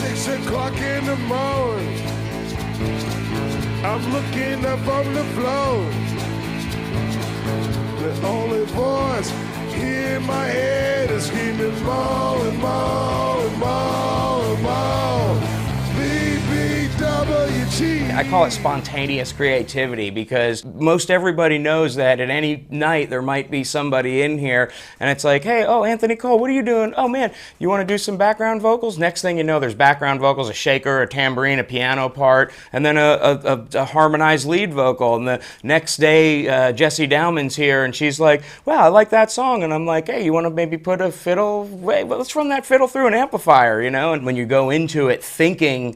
6 o'clock in the morning, I'm looking up on the floor. The only voice here in my head is screaming more and more and more and more. BBWG. I call it spontaneous creativity because most everybody knows that at any night there might be somebody in here and it's like, hey, oh, Anthony Cole, what are you doing? Oh man, you want to do some background vocals? Next thing you know, there's background vocals, a shaker, a tambourine, a piano part, and then a harmonized lead vocal. And the next day, Jessie Dowman's here and she's like, wow, I like that song. And I'm like, hey, you want to maybe put a fiddle? Wait, let's run that fiddle through an amplifier, you know? And when you go into it thinking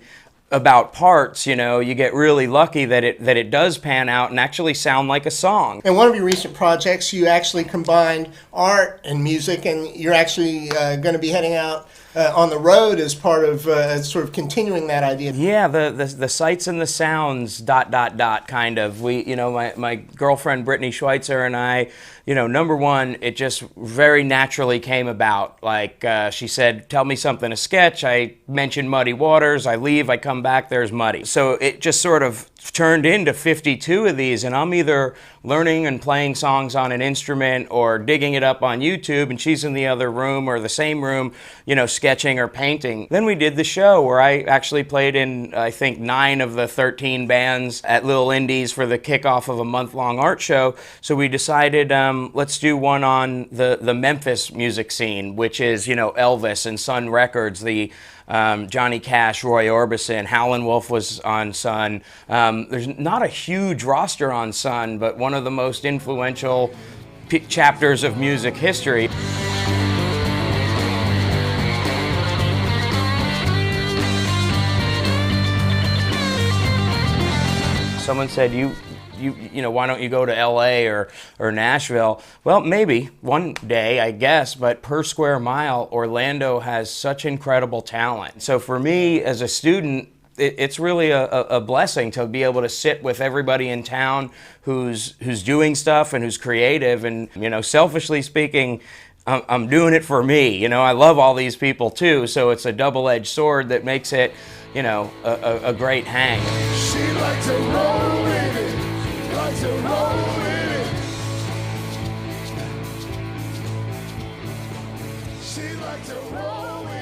about parts, you know, you get really lucky that it does pan out and actually sound like a song. In one of your recent projects, you actually combined art and music, and you're actually going to be heading out on the road as part of sort of continuing that idea. Yeah, the sights and the sounds ... kind of. We, you know, my girlfriend Brittany Schweitzer and I, you know, number one, it just very naturally came about. Like she said, tell me something to sketch. I mentioned Muddy Waters. I leave, I come back, there's Muddy. So it just sort of turned into 52 of these, and I'm either learning and playing songs on an instrument or digging it up on YouTube, and she's in the other room or the same room, you know, sketching or painting. Then we did the show where I actually played in, I think, 9 of the 13 bands at Little Indies for the kickoff of a month-long art show. So we decided, let's do one on the Memphis music scene, which is, you know, Elvis and Sun Records, the Johnny Cash, Roy Orbison, Howlin' Wolf was on Sun. There's not a huge roster on Sun, but one of the most influential chapters of music history. Someone said, you know, why don't you go to LA or Nashville? Well, maybe one day, I guess, but per square mile, Orlando has such incredible talent. So for me as a student, it's really a blessing to be able to sit with everybody in town who's doing stuff and who's creative. And, you know, selfishly speaking, I'm doing it for me. You know, I love all these people too, so it's a double-edged sword that makes it, you know, a great hang. She likes to roll with it, likes to roll with it. She likes to roll with it.